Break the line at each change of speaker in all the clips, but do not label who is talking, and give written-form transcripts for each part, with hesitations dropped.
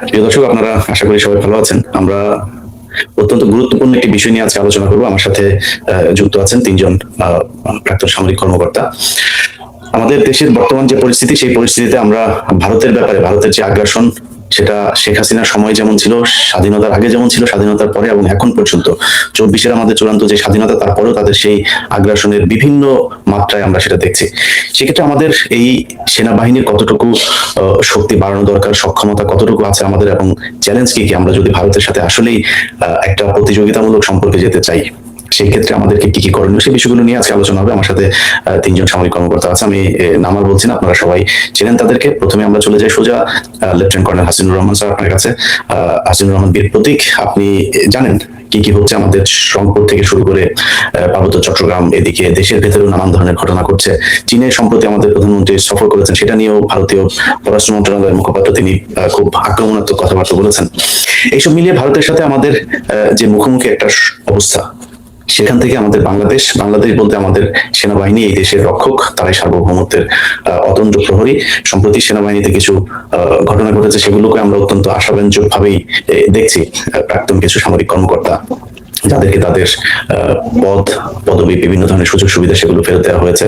প্রিয় দর্শক, আপনারা আশা করি সবাই ভালো আছেন। আমরা অত্যন্ত গুরুত্বপূর্ণ একটি বিষয় নিয়ে আজকে আলোচনা করব। আমার সাথে যুক্ত আছেন তিনজন প্রাক্তন সামরিক কর্মকর্তা। আমাদের দেশের বর্তমান যে পরিস্থিতি, সেই পরিস্থিতিতে আমরা ভারতের ব্যাপারে, ভারতের যে আগ্রাসন, সেটা শেখ হাসিনার সময় যেমন ছিল, স্বাধীনতার আগে যেমন ছিল, স্বাধীনতার পরে এবং এখন পর্যন্ত 24-এর আমাদের চূড়ান্ত যে স্বাধীনতা, তারপরেও তাদের সেই আগ্রাসনের বিভিন্ন মাত্রায় আমরা সেটা দেখছি। সেক্ষেত্রে আমাদের এই সেনাবাহিনীর কতটুকু শক্তি বাড়ানো দরকার, সক্ষমতা কতটুকু আছে আমাদের, এবং চ্যালেঞ্জ কি কি, আমরা যদি ভারতের সাথে আসলেই একটা প্রতিযোগিতামূলক সম্পর্কে যেতে চাই, সেই ক্ষেত্রে আমাদেরকে কি কি করণীয়, সেই বিষয়গুলো নিয়ে আজকে আলোচনা হবে। আমার সাথে তিনজন সামরিক কর্মকর্তা আছে। আমি নাম আর বলছি না, আপনারা সবাই চেনেন তাদেরকে। প্রথমে আমরা চলে যাই সোজা lieutenant colonel Hasinur Rahman sir, আপনার কাছে। হাসিনুর রহমান বীর প্রতীক, আপনি জানেন কি কি হচ্ছে আমাদের রংপুর থেকে শুরু করে পার্বত্য চট্টগ্রাম, এদিকে দেশের ভেতরেও নানান ধরনের ঘটনা ঘটছে। চীনের সম্প্রতি আমাদের প্রধানমন্ত্রী সফর করেছেন, সেটা নিয়েও ভারতীয় পররাষ্ট্র মন্ত্রণালয়ের মুখপাত্র তিনি খুব আক্রমণাত্মক কথাবার্তা বলেছেন। এইসব মিলিয়ে ভারতের সাথে আমাদের যে মুখোমুখি একটা অবস্থা, সেখান থেকে আমাদের বাংলাদেশ বলতে আমাদের সেনাবাহিনী এই দেশের রক্ষক, তারাই সার্বভৌমত্বের অতন্দ্র প্রহরী। সম্প্রতি সেনাবাহিনীতে কিছু ঘটনা ঘটেছে, সেগুলোকে আমরা অত্যন্ত আশাব্যঞ্জক ভাবেই দেখছি। প্রাক্তন কিছু সামরিক কর্মকর্তা যাদেরকে তাদের পদ পদবি, বিভিন্ন ধরনের সুযোগ সুবিধা, সেগুলো ফেরত দেওয়া হয়েছে।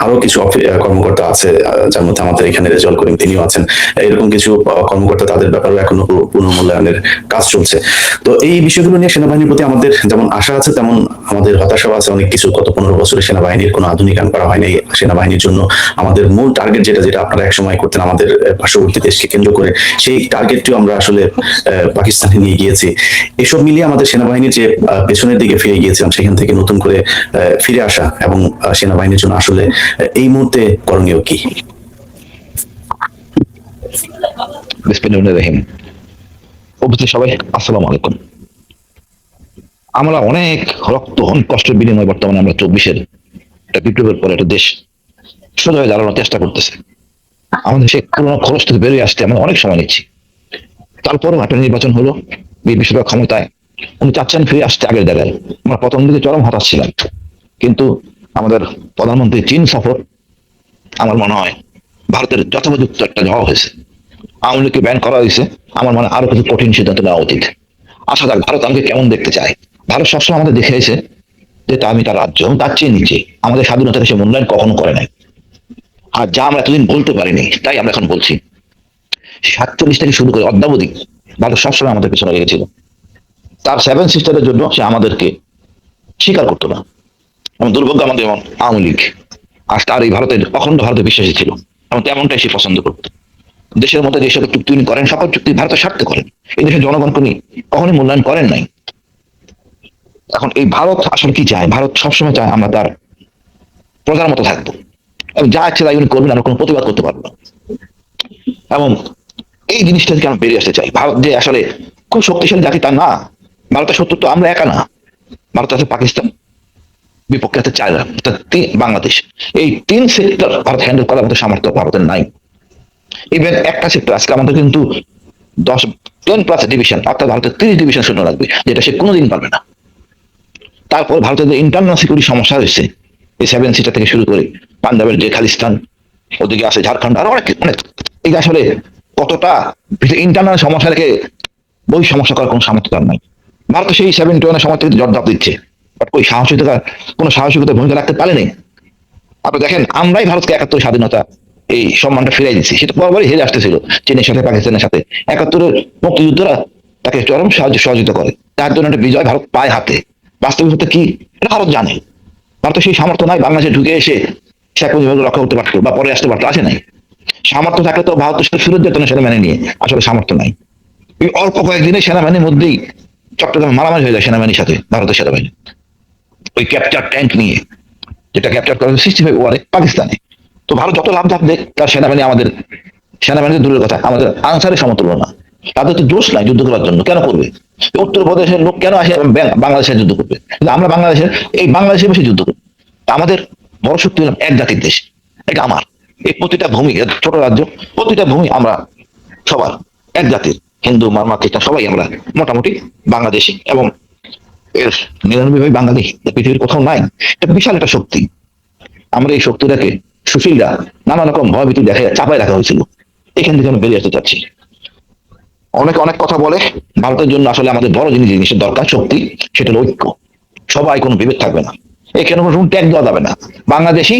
আরো কিছু কর্মকর্তা আছে, যার মধ্যে আমাদের এখানে রেজাউল করিম, তিনিও আছেন। এরকম কিছু কর্মকর্তা, তাদের ব্যাপারেও এখনো পুনর্মূল্যায়নের কাজ চলছে। তো এই বিষয়গুলো নিয়ে সেনাবাহিনীর প্রতি আমাদের যেমন আশা আছে, তেমন আমাদের হতাশাও আছে অনেক কিছু। গত 15 বছরে সেনাবাহিনীর কোনো আধুনিকায়ন করা হয়নি। সেনাবাহিনীর জন্য আমাদের মূল টার্গেট যেটা যেটা আপনারা একসময় করতেন আমাদের পার্শ্ববর্তী দেশকে কেন্দ্র করে, সেই টার্গেটটিও আমরা আসলে পাকিস্তানে নিয়ে গিয়েছি। এসব মিলিয়ে আমাদের সেনাবাহিনীর যে পেছনের দিকে ফিরে গিয়েছিলাম, সেখান থেকে নতুন করে ফিরে আসা এবং সেনাবাহিনীর জন্য আসলে এই মুহূর্তে করণীয় কি?
বিসমিল্লাহির রহিম। উপস্থিত সবাই আসসালামু আলাইকুম। আমরা অনেক রক্ত, অনেক কষ্টের বিনিময়ে বর্তমানে আমরা 24-এর একটা বিপ্লবের পরে একটা দেশ সোজা হয়ে দাঁড়ানোর চেষ্টা করতেছে। আমাদের সেই পুরোনো খরচ থেকে বেরিয়ে আসতে আমরা অনেক সময় নিচ্ছি। তারপরও একটা নির্বাচন হলো, বিএনপি সরকার ক্ষমতায়, উনি চাচ্ছেন ফিরে আসতে আগের জায়গায়। আমরা প্রথম দিকে চরম হতাশ ছিলাম, কিন্তু আমাদের প্রধানমন্ত্রী চীন সফর, আমার মনে হয় ভারতের যথোপযুক্ত একটা জবাব হয়েছে। আওয়ামী লীগকে ব্যান করা হয়েছে, আমার মনে আরো কিছু কঠিন সিদ্ধান্ত নেওয়া উচিত। আসা যাক ভারত আমাকে কেমন দেখতে চায়। ভারত সবসময় আমাদের দেখিয়েছে যে তা আমি তার রাজ্য, তার চেয়ে নিচে। আমাদের স্বাধীনতাকে সে মূল্যায়ন কখনো করে নাই। আর যা আমরা এতদিন বলতে পারিনি, তাই আমরা এখন বলছি। 47 থেকে শুরু করে অদ্যাবধি ভারত সবসময় আমাদের পেছনে লেগেছিল। তার 7 সিস্টারের জন্য সে আমাদেরকে স্বীকার করতো না। এবং দুর্ভাগ্য আমাদের যেমন আওয়ামী লীগ আর তার এই ভারতের অখণ্ড ভারতে বিশ্বাসী ছিল, এবং তেমনটাই সে পছন্দ করতো। দেশের মধ্যে যে সকল চুক্তি উনি করেন, সকল চুক্তি ভারতের স্বার্থে করেন। এই দেশের জনগণকে উনি কখনোই মূল্যায়ন করেন নাই। এখন এই ভারত আসলে কি চায়? ভারত সবসময় চায় আমরা তার প্রজার মতো থাকবো, এবং যা ইচ্ছে তাই উনি করবেন, আমরা কোনো প্রতিবাদ করতে পারবো না। এবং এই জিনিসটা থেকে আমরা বেরিয়ে আসতে চাই। ভারত যে আসলে খুব শক্তিশালী জাতি তা না। ভারতের শত্রু তো আমরা একা না। ভারত আছে পাকিস্তান, বিপক্ষে আছে চায়না, বাংলাদেশ। এই 3 সেক্টর ভারত হ্যান্ডেল করার মতো সামর্থ্য ভারতের নাই। ইভেন একটা সেক্টর আজকে আমাদের কিন্তু 10+ ডিভিশন, অর্থাৎ ভারতের 30 ডিভিশন সৈন্য লাগবে, যেটা সে কোনোদিন পারবে না। তারপর ভারতের যে ইন্টারনাল সিকিউরিটি সমস্যা হয়েছে, এই 7 সিটার থেকে শুরু করে পাঞ্জাবের যে খালিস্তান, ওদিকে আছে ঝাড়খণ্ড, আর অনেক অনেক। এই আসলে কতটা ইন্টারনাল সমস্যা রেখে বই সমস্যা করার কোনো সামর্থ্য তার নাই। ভারত সেই 71 সময় থেকে জবাব দিচ্ছে, বাট ওই সাহসিকতার ভূমিকা রাখতে পারেনি। আপনি দেখেন, আমরাই ভারতকে 71 স্বাধীনতা এই সম্মানটা ফিরাই দিচ্ছি। সেটা বরাবরই হেরে আসতেছিল চীনের সাথে, পাকিস্তানের সাথে। 71-এর মুক্তিযুদ্ধরা তাকে চরম সহযোগিতা করে, তার জন্য একটা বিজয় ভারত পায় হাতে। বাস্তবিকতা কি এটা ভারত জানে। ভারতের সেই সামর্থ্য নাই বাংলাদেশে ঢুকে এসে শেখ মুজিবুর রক্ষা করতে পারতো বা পরে আসতে পারতো, আসে নাই। সামর্থ্য থাকলে তো ভারতের সাথে ফেরত যেত না সেনাবাহিনী নিয়ে। আসলে সামর্থ্য নাই। এই অল্প কয়েকদিনে সেনাবাহিনীর মধ্যেই চট্টগ্রাম মারামারি হয়ে যায় সেনাবাহিনীর সাথে ভারতের সেনাবাহিনী, ওই ক্যাপচার ট্যাঙ্ক নিয়ে, যেটা ক্যাপচার করা 65 ওয়ারে পাকিস্তানে। তো ভারত যত লাভ থাকবে, তার সেনাবাহিনী আমাদের সেনাবাহিনীর দূরের কথা, আমাদের আনসারের সমতুল্য না। তাদের তো জোশ নাই যুদ্ধ করার জন্য। কেন করবে? উত্তরপ্রদেশের লোক কেন আসে বাংলাদেশের যুদ্ধ করবে? কিন্তু আমরা বাংলাদেশের বসে যুদ্ধ করি। আমাদের বড় শক্তি হলাম এক জাতির দেশ। এটা আমার এই প্রতিটা ভূমি, ছোট রাজ্য, প্রতিটা ভূমি আমরা সবার এক জাতির। হিন্দু, মারমা, খ্রিস্টান সবাই আমরা মোটামুটি বাংলাদেশি, এবং এর 99 বাঙালি পৃথিবীর কোথাও নাই। এটা বিশাল একটা শক্তি। আমরা এই শক্তিটাকে সুশীলরা নানা রকম ভয়ভীতি দেখে চাপায় রাখা হয়েছিল। এখান থেকে আমি বেরিয়ে আসতে চাচ্ছি। অনেকে অনেক কথা বলে, ভারতের জন্য আসলে আমাদের বড় জিনিসের দরকার শক্তি, সেটা হলো ঐক্য। সবাই কোনো বিভেদ থাকবে না, এখানে কোনো ট্যাগ দেওয়া যাবে না। বাংলাদেশি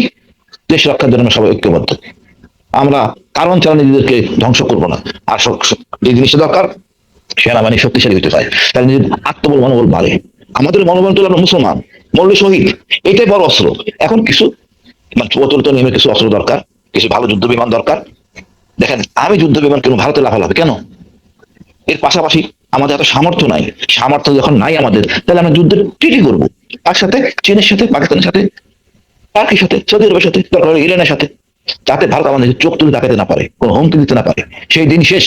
দেশ রক্ষার জন্য আমরা সবাই ঐক্যবদ্ধ। আমরা কারণ ছাড়া নিজেদেরকে ধ্বংস করবো না। আর যে জিনিসটা দরকার, সেনাবাহিনী শক্তিশালী হতে চায়, তাই নিজের আত্মবল মনোবল বাড়ে। আমাদের মনোবল তো আমরা মুসলমান, মরলে শহীদ, এটাই বড় অস্ত্র। এখন কিছু মানে প্রচলিত নিয়মে কিছু অস্ত্র দরকার, কিছু ভালো যুদ্ধ বিমান দরকার। দেখেন, আমি যুদ্ধ বিমান কেন ভারতে লাফাল হবে কেন? এর পাশাপাশি আমাদের এত সামর্থ্য নাই। সামর্থ্য যখন নাই আমাদের, তাহলে আমরা যুদ্ধের ট্রিটি করবো তার সাথে, চীনের সাথে, পাকিস্তানের সাথে, টার্কির সাথে, সৌদি আরবের সাথে, দরকার হলে ইরানের সাথে, যাতে ভারত আমাদের চোখ তুলে তাকাতে না পারে, কোনো হুমকি দিতে না পারে, সেই দিন শেষ।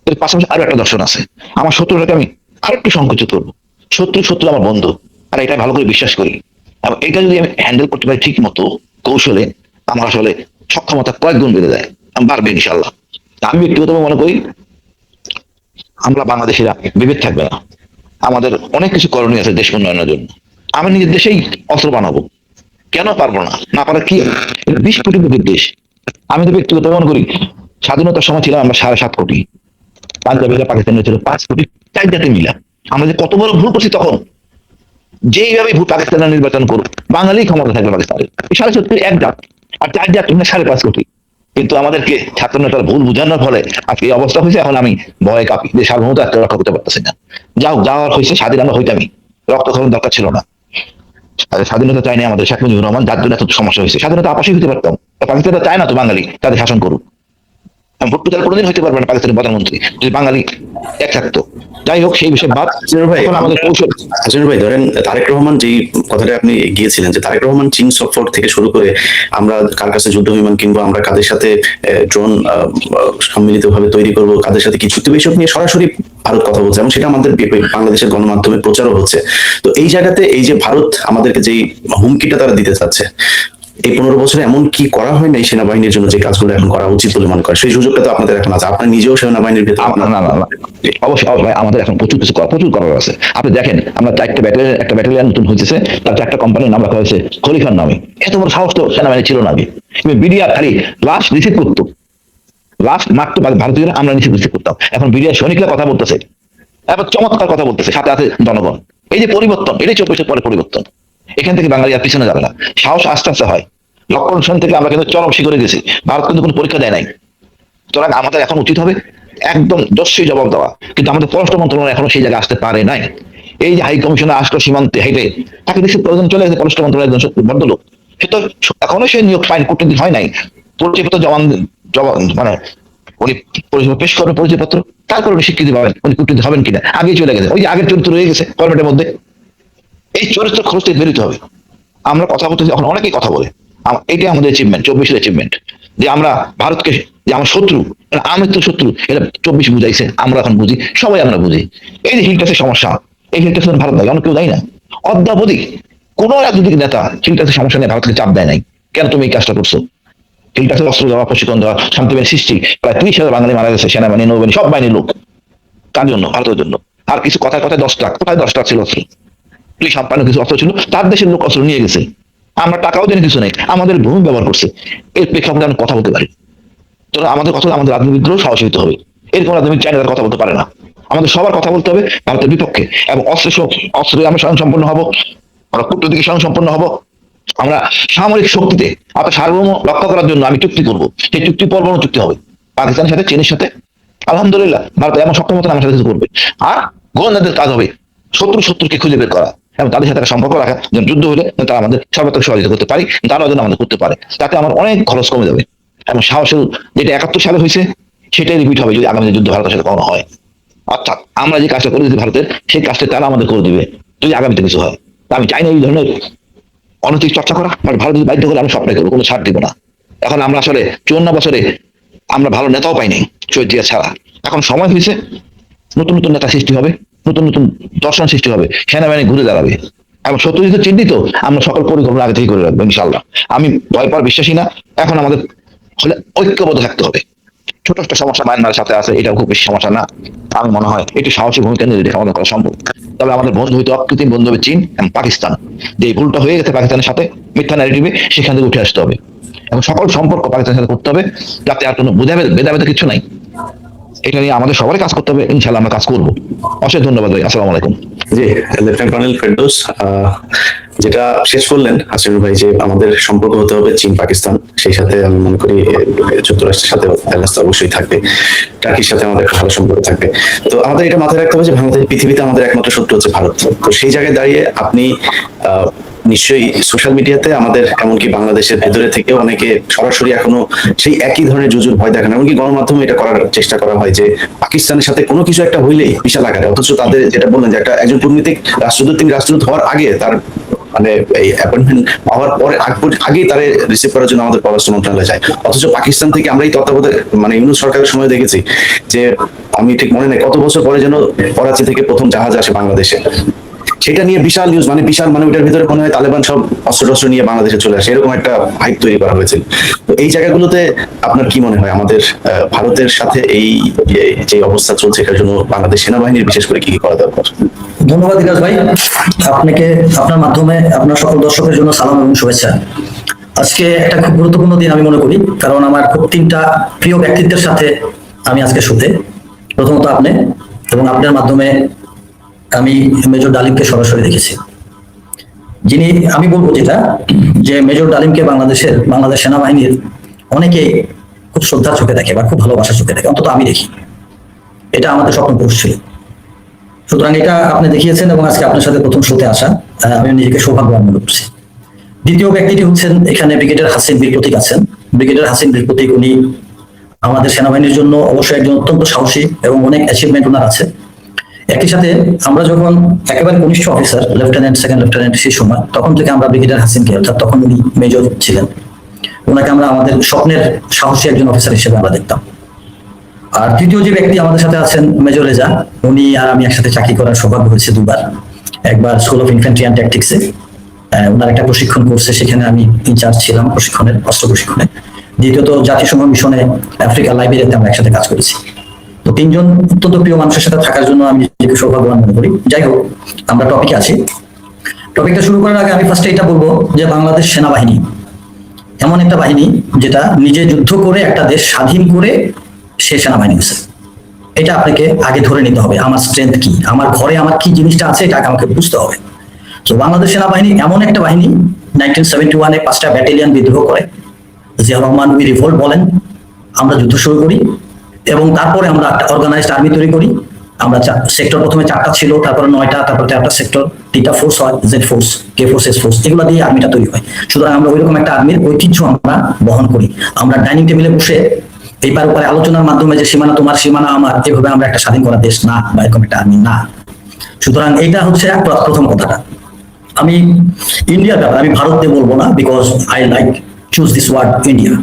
এর পাশাপাশি আরো একটা দর্শন আছে, আমার শত্রুটাকে আমি আরেকটু সংকুচিত করবো। শত্রু আমার বন্ধু, আর এটা ভালো করে বিশ্বাস করি। এবং এটা যদি আমি হ্যান্ডেল করতে পারি ঠিক মতো কৌশলে, আমার আসলে সক্ষমতা কয়েক গুণ বেড়ে যায়, আমি বাড়বে ইনশাল্লাহ। আমি ব্যক্তিগতভাবে মনে করি আমরা বাংলাদেশিরা বিভেদ থাকবে না। আমাদের অনেক কিছু করণীয় আছে দেশ উন্নয়নের জন্য। আমি নিজের দেশেই অস্ত্র বানাবো, কেন পারবো না? না পারার কি? এটা 20 কোটি লোকের দেশ। আমি তো ব্যক্তিগত মনে করি স্বাধীনতার সময় ছিলাম আমরা 7.5 কোটি, পাঞ্জাবিরা পাকিস্তানের ছিল 5 কোটি, 4 জাতি মিলা। আমরা যে কত বড় ভুল করছি তখন। যেইভাবে ভুল পাকিস্তানের নির্বাচন করুক, বাঙালি ক্ষমতা থাকবে পাকিস্তানের। 70.5 এক জাত, আর 4 জাত মানে 5.5 কোটি। কিন্তু আমাদেরকে ছাত্র নেতার ভুল বুঝানোর ফলে আজকে এই অবস্থা হয়েছে। এখন আমি ভয়ে কাঁপি যে সার্বভৌমত্ব একটা রক্ষা করতে পারতেছি না। যাওয়ার হয়েছে, স্বাধীন আমরা হইতামই, রক্তক্ষরণ দরকার ছিল না। স্বাধীনতা চাইনি আমাদের শেখ মুজিবুর রহমান, যার জন্য এত সমস্যা হয়েছে। স্বাধীনতা আপাশই হতে পারতাম, পাকিস্তান চায় না তো বাঙালি তাদের শাসন করুক। ভুট্টো তার কোনোদিন হইতে পারবে না পাকিস্তানের প্রধানমন্ত্রী যদি বাঙালি এক থাকতো। যাই হোক, সেই বিষয়ে বাদ।
হাসিনুর ভাই,
এখন আমাদের কৌশল।
হাসিনুর ভাই ধরেন তারেক রহমান যেই কথাটা আপনি গিয়েছিলেন, যে তারেক রহমান চীন সফর থেকে শুরু করে আমরা কার কাছে যুদ্ধ বিমান কিনবো, আমরা কাদের সাথে ড্রোন সম্মিলিত ভাবে তৈরি করব, কাদের সাথে কি চুক্তি, এইসব নিয়ে সরাসরি ভারত কথা বলছে এবং সেটা আমাদের বাংলাদেশের গণমাধ্যমে প্রচারও হচ্ছে। তো এই জায়গাতে এই যে ভারত আমাদেরকে যেই হুমকিটা তারা দিতে চাচ্ছে, এই 15 বছরে এমন কি করা হয় নাই সেনাবাহিনীর জন্য যে কাজগুলো এখন করা উচিত বলে মনে করে? সেই সুযোগটা তো আপনাদের এখন আছে, আপনার নিজেও সেনাবাহিনীর ভেতরে
না না না, অবশ্যই ভাই, আমাদের এখন প্রচুর করার আছে। আপনি দেখেন, আমরা 4টে ব্যাটালিয়ন, একটা ব্যাটালিয়ন নতুন হয়েছে, তার 4টা কোম্পানির নাম রাখা হয়েছে খলিফার নামে। এত বড় সাহস তো সেনাবাহিনী ছিল না আগে। বিডিআর খালি লাশ রিসিভ করতো, লাস্ট মাত্র ভারতীয়রা আমরা রিসিভ করতাম। এখন বিডিআর সৈনিকরা কথা বলতেছে, এবার চমৎকার কথা বলতেছে, সাথে আছে জনগণ। এই যে পরিবর্তন, এটাই 24 বছর পরে পরিবর্তন। এখান থেকে বাঙালি আর পিছনে যাবে না, সাহস আস্তে আস্তে হয়। লক্ষণ সেন থেকে আমরা কিন্তু চরম শিখরে গেছি, ভারত কিন্তু কোনো পরীক্ষা দেয় নাই। সুতরাং আমাদের এখন উচিত হবে একদম জস্যই জবাব দেওয়া। কিন্তু আমাদের পররাষ্ট্র মন্ত্রণালয় এখনো সেই জায়গায় আসতে পারে নাই। এই যে হাই কমিশনে আসলো সীমান্তে হেঁটে, তাকে দেশের প্রয়োজন চলে গেছে, পররাষ্ট্র মন্ত্রণালয় একজন ভদ্রলোক, সে তো এখনো সে নিয়োগ পায়নি, কূটনীতি হয় নাই। পরিচয়পত্র জবান মানে উনি পেশ করবেন পরিচয়পত্র, তারপর উনি স্বীকৃতি পাবেন উনি কূটনীতি হবেন কিনা। আগেই চলে গেছে, ওই যে আগের চরিত্র রয়ে গেছে ফরম্যাটের মধ্যে। এই চরিত্র খরচ থেকে বেরোতে হবে। আমরা কথা বলতেছি, এখন অনেকেই কথা বলে, এটাই আমাদের অ্যাচিভমেন্ট, 24-এর অ্যাচিভমেন্ট, যে আমরা ভারতকে, যে আমার শত্রু, আমি তো শত্রু, এটা 24 বুঝাইছে, আমরা এখন বুঝি, সবাই আমরা বুঝি। এই যে হিলটাসের সমস্যা, এই হিলটাস ভারত দেয়, অনেক কেউ দেয় না। অদ্যাবধি কোন রাজনৈতিক নেতা হিলটাসের সমস্যা নিয়ে ভারতকে চাপ দেয় নাই, কেন তুমি এই কাজটা করছো? হিলটাসের অস্ত্র দেওয়া, প্রশিক্ষণ দেওয়া, শান্তিবাহিনী সৃষ্টি, প্রায় 30,000 বাঙালি মারা গেছে, সেনাবাহিনী, নৌবাহিনী, সব বাহিনীর লোক। কার জন্য? ভারতের জন্য। আর কিছু কথায় কথায় 10 লাখ, কোথায় 10 লাখ ছিল অস্ত্র? 256 কিছু অস্ত্র ছিল, তার দেশের লোক অস্ত্র নিয়ে গেছে। আমরা টাকাও জেনে কিছু নেই, আমাদের ভূমি ব্যবহার করছে। এর প্রেক্ষাপটে আমি কথা বলতে পারি। তো আমাদের কথা, আমাদের রাজনীতিবিদরাও সাহসী হতে হবে। এরকম রাজনীতি চাইনা কথা বলতে পারে না। আমাদের সবার কথা বলতে হবে ভারতের বিপক্ষে, এবং অস্ত্রে আমরা স্বয়ং সম্পন্ন হবো, আমরা কূটনীতিকে স্বয়ং সম্পন্ন হবো। আমরা সামরিক শক্তিতে আপনার সার্বভৌম রক্ষা করার জন্য আমি চুক্তি করবো, সেই চুক্তি পরমাণু চুক্তি হবে পাকিস্তানের সাথে, চীনের সাথে। আলহামদুলিল্লাহ ভারত এমন সক্ষমতা আমার সাথে কিছু করবে। আর গোয়েন্দাদের কাজ হবে শত্রুকে খুঁজে বের করা এবং তাদের সাথে একটা সম্পর্ক রাখা, যেন যুদ্ধ হলে তারা আমাদের সর্বাত্মক সহযোগিতা করতে পারে, তারাও যেন আমাদের করতে পারে। তাতে আমার অনেক খরচ কমে যাবে। এবং সাহসের যেটা 71 সালে হয়েছে, সেটাই রিপিট হবে যদি আগামী যুদ্ধ ভারতের সাথে কখনো হয়। অর্থাৎ আমরা যে কাজটা করে দিচ্ছি ভারতের, সেই কাজটা তারা আমাদের করে দিবে যদি আগামীতে কিছু হয়। তা আমি চাই না এই ধরনের অনৈতিক চর্চা করা, আর ভারত যদি বাধ্য করে আমি সবটাই করবো, কোনো ছাড় দিব না। এখন আমরা আসলে 54 বছরে আমরা ভালো নেতাও পাইনি শহীদ জিয়া ছাড়া। এখন সময় হয়েছে, নতুন নতুন নেতা সৃষ্টি হবে, নতুন নতুন দর্শন সৃষ্টি হবে, সেনাবাহিনী ঘুরে দাঁড়াবে। এবং সত্য যেহেতু চিহ্নিত, আমরা সকল পরিকল্পনা আগে থেকে করে রাখবো ইনশাল্লাহ। আমি ভয় পাওয়ার বিশ্বাসী না। এখন আমাদের হলে ঐক্যবদ্ধ থাকতে হবে। ছোট একটা সমস্যা মায়ানমারের সাথে আছে, এটাও খুব বেশি সমস্যা না। আমি মনে হয় একটু সাহসী ভূমিকা নিয়ে এটা সমাধান করা সম্ভব। তবে আমাদের বন্ধু হইতে অকৃত্রিম বন্ধু হবে চীন এবং পাকিস্তান। যে ভুলটা হয়ে গেছে পাকিস্তানের সাথে মিথ্যা ন্যারেটিভে, সেখান থেকে উঠে আসতে হবে এবং সকল সম্পর্ক পাকিস্তানের সাথে করতে হবে, যাতে আর কোনো ভেদাভেদ কিছু নাই। এটা নিয়ে আমাদের সবারই কাজ করতে হবে, ইনশাল্লাহ আমরা কাজ করবো। অশেষ ধন্যবাদ ভাই, আসসালামু আলাইকুম।
জি, লেফটেন্যান্ট কর্নেল ফেরদৌস যেটা শেষ করলেন হাসিনুর ভাই, যে আমাদের সম্পর্ক হতে হবে চীন পাকিস্তান, সেই সাথে আমি মনে করি যুক্তরাষ্ট্রের সাথে ব্যালেন্স তো অবশ্যই থাকবে, টার্কির সাথে আমাদের একটা ভালো সম্পর্ক থাকবে। তো আমাদের এটা মাথায় রাখতে হবে যে আমাদের পৃথিবীতে আমাদের একমাত্র শত্রু হচ্ছে ভারত। তো সেই জায়গায় দাঁড়িয়ে আপনি নিশ্চয়ই সোশ্যাল মিডিয়াতে আমাদের এমনকি বাংলাদেশের ভেতরে থেকেও অনেকে সরাসরি এখনো সেই একই ধরনের জুজুর ভয় দেখান, এমনকি গণমাধ্যমে এটা করার চেষ্টা করা হয় যে পাকিস্তানের সাথে কোনো কিছু একটা হইলেই বিশাল আকারে, অথচ তাদের যেটা বললেন যে একজন কূটনীতিক রাষ্ট্রদূত, তিনি রাষ্ট্রদূত হওয়ার আগে তার মানে এই অ্যাপয়েন্টমেন্ট পাওয়ার পরে আগেই তারে রিসিভ করার জন্য আমাদের পররাষ্ট্র মন্ত্রণালয়ে যায়। অথচ পাকিস্তান থেকে আমরা এই তত্ত্বাবধায়ক মানে ইউনূস সরকারের সময় দেখেছি যে আমি ঠিক মনে নেই কত বছর পরে যেন করাচি থেকে প্রথম জাহাজ আসে বাংলাদেশে, সেটা নিয়ে বিশাল নিউজ, মানে বিশাল, মানে ওইটার ভিতরে মনে হয় তালেবান সব অস্ত্র টস্ত্র নিয়ে বাংলাদেশে চলে আসে, এরকম একটা হাইপ তৈরি করা হয়েছিল। তো এই জায়গাগুলোতে আপনার কি মনে হয় আমাদের ভারতের সাথে এই যে অবস্থা চলছে, এটার জন্য বাংলাদেশ সেনাবাহিনীর বিশেষ করে কি কি করা দরকার?
ধন্যবাদ ইরাজ ভাই, আপনাকে আপনার মাধ্যমে আপনার সকল দর্শকের জন্য সালাম এবং শুভেচ্ছা। আজকে একটা খুব গুরুত্বপূর্ণ দিন আমি মনে করি, কারণ আমার খুব 3টা প্রিয় ব্যক্তিত্বের সাথে আমি আজকে শুতে। প্রথমত আপনি, এবং আপনার মাধ্যমে আমি মেজর ডালিমকে সরাসরি দেখেছি, যিনি আমি বলবো যেটা যে মেজর ডালিমকে বাংলাদেশ সেনাবাহিনীর অনেকেই খুব শ্রদ্ধার চোখে দেখে বা খুব ভালোবাসার চোখে দেখে, অন্তত আমি দেখি। এটা আমাদের স্বপ্ন পুরুষ ছিল। সুতরাং এটা আপনি দেখিয়েছেন এবং আজকে আপনার সাথে প্রথম শোতে আসা, আমি নিজেকে সৌভাগ্যবান মনে করছি। দ্বিতীয় ব্যক্তিটি হচ্ছেন এখানে ব্রিগেডিয়ার হাসিন বীর প্রতীক আছেন। ব্রিগেডিয়ার হাসিন বীর প্রতীক, উনি আমাদের সেনাবাহিনীর জন্য অবশ্যই একজন অত্যন্ত সাহসী এবং অনেক অ্যাচিভমেন্ট ওনার আছে। একই সাথে আমরা যখন একেবারে কনিষ্ঠ অফিসার, লেফটেন্যান্ট, সেকেন্ড লেফটেন্যান্ট সেই সময়, তখন থেকে আমরা ব্রিগেডিয়ার হাসিনকে, অর্থাৎ তখন উনি মেজর ছিলেন, ওনাকে আমরা আমাদের স্বপ্নের সাহসী একজন অফিসার হিসেবে আমরা দেখতাম। আর তৃতীয় যে ব্যক্তি আমাদের সাথে আছেন মেজর রেজা, উনি আর আমি একসাথে চাকরি করার সৌভাগ্য হয়েছে 2বার। একবার স্কুল অফ ইনফ্যান্ট্রি অ্যান্ড ট্যাকটিক্সে ওনার একটা প্রশিক্ষণ কোর্সে, সেখানে আমি ইনচার্জ ছিলাম প্রশিক্ষণের, অস্ত্র প্রশিক্ষণে। দ্বিতীয়ত জাতিসংঘ মিশনে আফ্রিকা লাইবেরিয়াতে আমরা একসাথে কাজ করেছি। তো 3জন অত্যন্ত প্রিয় মানুষের সাথে থাকার জন্য আমি নিজেকে সৌভাগ্যবান মনে করি। যাই হোক, আমরা টপিকে আছি। টপিকটা শুরু করার আগে আমি ফার্স্টে এটা বলবো যে বাংলাদেশ সেনাবাহিনী এমন একটা বাহিনী যেটা নিজে যুদ্ধ করে একটা দেশ স্বাধীন করে সে সেনাবাহিনী হয়েছে। এটা আপনাকে আগে ধরে নিতে হবে, আমার স্ট্রেংথ কি, আমার ঘরে আমার কি জিনিসটা আছে, এটা আমাকে বুঝতে হবে। তো বাংলাদেশ সেনাবাহিনী এমন একটা বাহিনী, 1971-এ 5টা ব্যাটালিয়ন বিদ্রোহ করে, জিয়া রহমান উই রিভোল্ট বলেন, আমরা যুদ্ধ শুরু করি এবং তারপরে আমরা একটা অর্গানাইজড আর্মি তৈরি করি। আমরা সেক্টর প্রথমে 4টা ছিল, তারপরে 9টা, তারপরে 4টা সেক্টর, 3টা ফোর্স হয়, Z force, K force, S force, এগুলো দিয়ে আর্মিটা তৈরি হয়। সুতরাং আমরা ওইরকম একটা আর্মির ঐতিহ্য আমরা বহন করি। আমরা ডাইনিং টেবিলে বসে এইবার উপরে আলোচনার মাধ্যমে যে সীমানা তোমার সীমানা আমার, এভাবে আমরা একটা স্বাধীন করা দেশ না, বা এরকম একটা আর্মি না। সুতরাং এইটা হচ্ছে প্রথম কথাটা। আমি ইন্ডিয়ার ব্যাপারে, আমি ভারতে বলবো না, because I like choose this word India.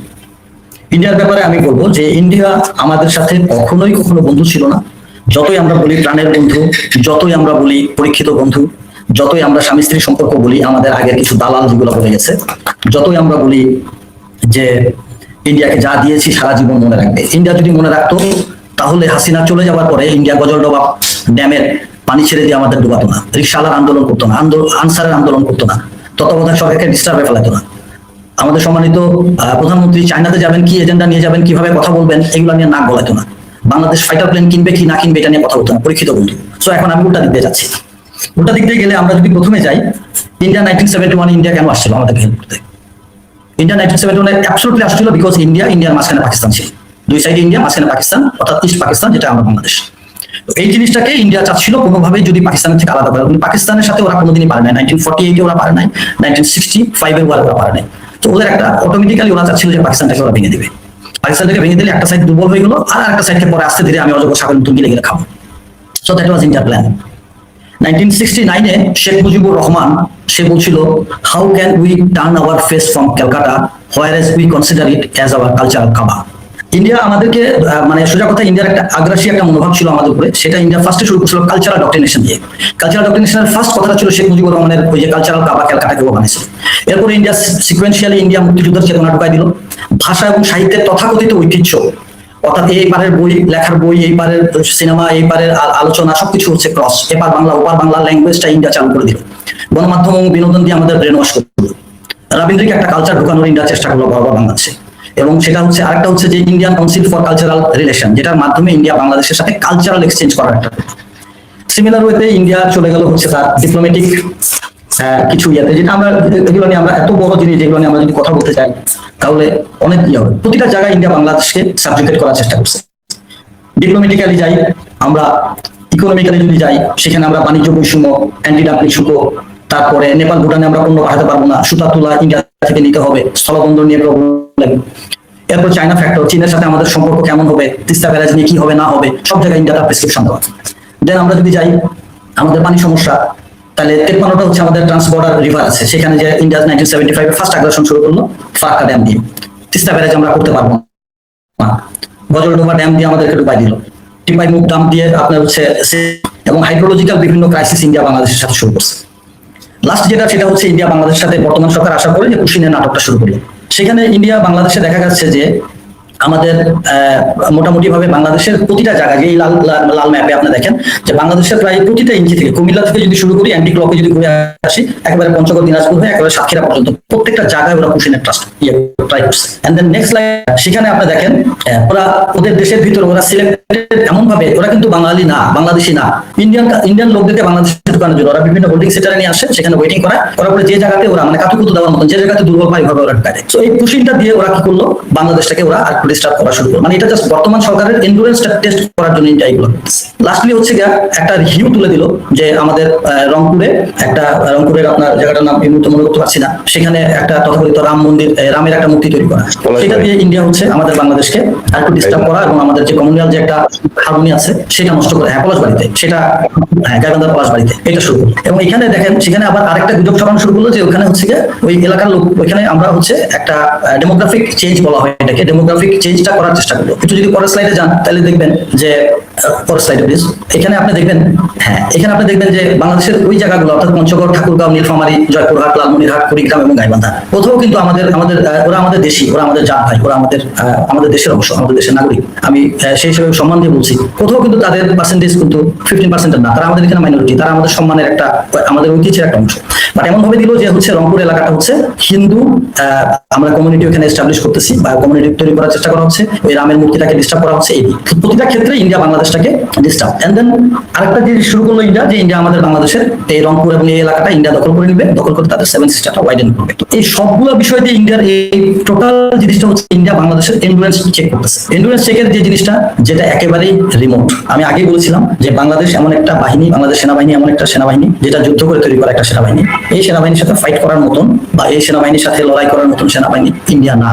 ইন্ডিয়ার ব্যাপারে আমি বলবো যে ইন্ডিয়া আমাদের সাথে কখনো বন্ধু ছিল না। যতই আমরা বলি প্রাণের বন্ধু, যতই আমরা বলি পরীক্ষিত বন্ধু, যতই আমরা স্বামী স্ত্রী সম্পর্ক বলি, আমাদের আগের কিছু দালাল যেগুলো বলে গেছে, যতই আমরা বলি যে ইন্ডিয়াকে যা দিয়েছি সারা জীবন মনে রাখবে, ইন্ডিয়া যদি মনে রাখতো তাহলে হাসিনা চলে যাওয়ার পরে ইন্ডিয়া গজলডোবা ড্যামের পানি ছেড়ে দিয়ে আমাদের ডুবাতো না, রিকশাওয়ালার আন্দোলন করতো না, আনসারের আন্দোলন করতো না, তত্ত্বাবধায়ক সরকারকে ডিস্টার্বে ফেলাতো না। আমাদের সম্মানিত প্রধানমন্ত্রী চায়নাতে যাবেন, কি এজেন্ডা নিয়ে যাবেন, কিভাবে কথা বলবেন, এগুলো নিয়ে নাক গলাতো না। বাংলাদেশ ফাইটার প্লেন কিনবে কি না কিনবে এটা নিয়ে কথা বলতো না, পরীক্ষিত বন্ধু। সো এখন আমি উল্টা দিক দিয়ে যাচ্ছি। উল্টা দিক দিয়ে গেলে আমরা যদি প্রথমে যাই, ইন্ডিয়া 1971 ইন্ডিয়া কেন আসছিল আমাদেরকে হেল্প করতে? ইন্ডিয়া 1971 অ্যাবসলিউটলি আসছিল বিকজ ইন্ডিয়ার মাঝখানে পাকিস্তান ছিল, দুই সাইডে ইন্ডিয়া, মাঝখানে পাকিস্তান, অর্থাৎ ইস্ট পাকিস্তান, যেটা আমরা বাংলাদেশ। তো এই জিনিসটাকে ইন্ডিয়া চাচ্ছিল কোনোভাবেই যদি পাকিস্তানের থেকে আলাদা করে। পাকিস্তানের সাথে ওরা কোনোদিনই পারে নাই, 1948-এ ওরা পারে নাই, 1965-এ ওরা পারে নাই। তো ওদের একটা অটোমেটিক্যালি ওরা চাচ্ছিল যে পাকিস্তানটাকে ওরা ভেঙে দিবে। পাকিস্তানটাকে ভেঙে দিলে একটা সাইড দুর্বল হয়ে গেল, আর একটা সাইডকে পরে আস্তে ধীরে আমি অজগর ছাগল নতুন গিলে খাবো। সো দ্যাট ওয়াজ ইন্ডিয়ার প্ল্যান। 1969-এ শেখ মুজিবুর রহমান সে বলছিল, how can we turn hour face from Calcutta where age we consider it as our cultural Kaaba. India আমাদেরকে মানে সোজা কথা, ইন্ডিয়ার একটা আগ্রাসী একটা মনোভাব ছিল আমাদের উপরে। সেটা ইন্ডিয়া ফার্স্টে শুরু করছিল কালচারাল ডক্ট্রিনেশন দিয়ে। কালচারাল ডক্ট্রিনেশনের ফার্স্ট কথাটা ছিল শেখ মুজিবুর রহমানের ওই যে কালচারাল কাবা ক্যালকাটাকে ও বানিয়েছিল। এরপরে ইন্ডিয়া সিকোয়েন্সিয়ালি ইন্ডিয়া মুক্তিযুদ্ধের চেতনা ঢুকাই দিল। ভাষা এবং সাহিত্যের তথাকথিত ঐতিহ্য, অর্থাৎ এই পারের বই, লেখার বই, এই পারের সিনেমা, এই পারের আলোচনা, সবকিছু হচ্ছে ক্রস, এপার বাংলা ওপার বাংলা ল্যাঙ্গুয়েজটা ইন্ডিয়া চালু করে দিল। গণমাধ্যম এবং বিনোদন দিয়ে আমাদের ব্রেন ওয়াশ করলো। রবীন্দ্রিক একটা কালচার ঢুকানোর ইন্ডিয়া চেষ্টা করলো বাংলাদেশে। এবং সেটা হচ্ছে আরেকটা হচ্ছে যে Indian council for cultural relation, যেটার মাধ্যমে ইন্ডিয়া বাংলাদেশের সাথে কালচারাল এক্সচেঞ্জ করার একটা সিমিলার ওয়েতে ইন্ডিয়া চলে গেল হচ্ছে তার ডিপ্লোম্যাটিক কিছু ইয়াতে, যেটা আমরা এগুলো নিয়ে আমরা এত বড় জিনিস যেগুলো নিয়ে আমরা যদি কথা বলতে চাই তাহলে অনেক ইয়ে হবে। প্রতিটা জায়গায় ইন্ডিয়া বাংলাদেশকে সাবজেক্টেড করার চেষ্টা করছে। ডিপ্লোম্যাটিক্যালি যাই আমরা, ইকোনমিক্যালি যদি যাই সেখানে আমরা বাণিজ্য বৈষম্য, অ্যান্টি ডাম্পিং শুল্ক, তারপরে নেপাল ভুটানে আমরা পণ্য পাঠাতে পারবো না, সুতা তুলা ইন্ডিয়া থেকে নিতে হবে, স্থলবন্দর নিয়ে প্রবলেম, এরপর চায়না ফ্যাক্টর, চীনের সাথে আমাদের সম্পর্ক কেমন হবে, তিস্তা ব্যারাজ নিয়ে কি হবে না হবে, সব জায়গায় ইন্ডিয়া তার প্রেসক্রিপশন দেওয়া। দেন আমরা যদি যাই আমাদের পানি সমস্যা, তাহলে 53টা হচ্ছে আমাদের ট্রান্সবর্ডার রিভার আছে, সেখানে যে ইন্ডিয়া 1975 ফার্স্ট আগ্রাসন শুরু করলো ফারাক্কা ড্যাম দিয়ে, তিস্তা ব্যারাজ আমরা করতে পারবো না, গজলডোবা ড্যাম দিয়ে আমাদেরকে ডুবাই দিল, টিপাই মুখ ড্যাম দিয়ে আপনার হচ্ছে, এবং হাইড্রোলজিক্যাল বিভিন্ন ক্রাইসিস ইন্ডিয়া বাংলাদেশের সাথে শুরু করছে। লাস্ট যেটা সেটা হচ্ছে ইন্ডিয়া বাংলাদেশের সাথে বর্তমান সরকার আশা করে যে কুশিনের নাটকটা শুরু করলো। সেখানে ইন্ডিয়া বাংলাদেশে দেখা যাচ্ছে যে আমাদের মোটামুটি ভাবে বাংলাদেশের প্রতিটা জায়গায়, এই লাল লাল ম্যাপে আপনি দেখেন যে বাংলাদেশের প্রায় প্রতিটা ইঞ্চি থেকে, কুমিল্লা থেকে যদি শুরু করি অ্যান্টি ক্লকে যদি ঘুরে আসি একেবারে পঞ্চগড় দিনাজপুর হয়ে একেবারে সাতক্ষীরা পর্যন্ত প্রত্যেকটা জায়গায় ওরা কুশিনের ট্রাস্ট ট্রাই করছে। এন্ড দেন নেক্সট লাইন, সেখানে আপনি দেখেন ওরা ওদের দেশের ভিতরে ওরা সিলেক্টেড এমন ভাবে, ওরা কিন্তু বাঙালি না, বাংলাদেশি না, ইন্ডিয়ান লোকদেরকে বাংলাদেশে ঢুকানোর জন্য ওরা বিভিন্ন হোল্ডিং সেন্টারে নিয়ে আসে, সেখানে ওয়েটিং করার পরে যে জায়গাতে ওরা মানে কাতুকুতু দেওয়ার মতন, যে জায়গাতে দুর্বল পায় ওইভাবে ওরা ঢুকায়। তো এই পুশিংটা দিয়ে ওরা কি করলো, বাংলাদেশটাকে ওরা আর ডিস্টার্ব করা শুরু করলো। মানে এটা জাস্ট বর্তমান সরকারের এন্ডুরেন্সটা টেস্ট করার জন্য ইন্ডিয়া এগুলো করতেছে। লাস্টলি হচ্ছে একটা রিভিউ তুলে দিল যে আমাদের রংপুরের আপনার জায়গাটার নাম এই মুহূর্তে মনে করতে পারছি না, সেখানে একটা তথাকথিত রাম মন্দির, রামের একটা মূর্তি তৈরি করা, সেটা দিয়ে ইন্ডিয়া হচ্ছে আমাদের বাংলাদেশকে আর একটু ডিস্টার্ব করা এবং আমাদের যে কমিউনাল যে একটা হারমোনি আছে সেটা নষ্ট করে, পলাশবাড়িতে সেটা, গাইবান্ধার পলাশবাড়িতে এটা শুরু করলো। এবং এখানে দেখেন সেখানে আবার আরেকটা গুজব ছড়ানো শুরু করলো যে ওখানে হচ্ছে ওই এলাকার লোক, ওইখানে আমরা হচ্ছে একটা ডেমোগ্রাফিক চেঞ্জ বলা হয় এটাকে, ডেমোগ্রাফিক চেঞ্জটা করার চেষ্টা করলো। একটু যদি পরের স্লাইডে যান তাহলে দেখবেন যে, পরের স্লাইডে প্লিজ, এখানে আপনি দেখবেন, এখানে আপনি দেখবেন যে বাংলাদেশের ওই জায়গাগুলো অর্থাৎ পঞ্চগড়, ঠাকুরগাঁও, নীলফামারী, জয়পুরহাট, লালমনিরহাট, কুড়িগ্রাম এবং গাইবান্ধা, কোথাও কিন্তু ওরা আমাদের দেশি, ওরা আমাদের জাত ভাই, ওরা আমাদের দেশের অংশ, আমাদের দেশের নাগরিক। আমি সেই হিসেবে সম্মান দিয়ে বলছি, কোথাও কিন্তু তাদের পার্সেন্টেজ কিন্তু 15% না, তারা আমাদের এখানে মাইনরিটি, তারা আমাদের সম্মানের একটা, আমাদের ঐতিহ্যের একটা অংশ। বাট এমন ভাবে দিল যে হচ্ছে রংপুর এলাকাটা হচ্ছে হিন্দু, আমরা কমিউনিটি ওখানে এস্টাবলিশ করতেছি বা কমিউনিটি তৈরি করার চেষ্টা করা হচ্ছে, ওই রামের মূর্তিটাকে ডিস্টার্ব করা হচ্ছে। এই প্রতিটা ক্ষেত্রে ইন্ডিয়া বাংলাদেশটাকে ডিস্টার্ব। এন্ড দেন আরেকটা জিনিস শুরু করলো ইন্ডিয়া, যে ইন্ডিয়া আমাদের বাংলাদেশের এই রংপুর এবং এই এলাকাটা ইন্ডিয়া দখল করে নিবে, দখল করে তাদের 7 সিস্টারটা ওয়াইডেন করবে। তো এই সবগুলো বিষয় দিয়ে ইন্ডিয়ার এই টোটাল জিনিসটা হচ্ছে ইন্ডিয়া বাংলাদেশের এন্ডুরেন্স চেক করতেছে। এন্ডুরেন্স চেকের যে জিনিসটা, যেটা একেবারেই রিমোট। আমি আগেই বলেছিলাম যে বাংলাদেশ এমন একটা বাহিনী, বাংলাদেশ সেনাবাহিনী এমন একটা সেনাবাহিনী যেটা যুদ্ধ করে তৈরি করা একটা সেনাবাহিনী। এই সেনাবাহিনীর সাথে ফাইট করার মতন বা এই সেনাবাহিনীর সাথে লড়াই করার মতন সেনাবাহিনী ইন্ডিয়া না।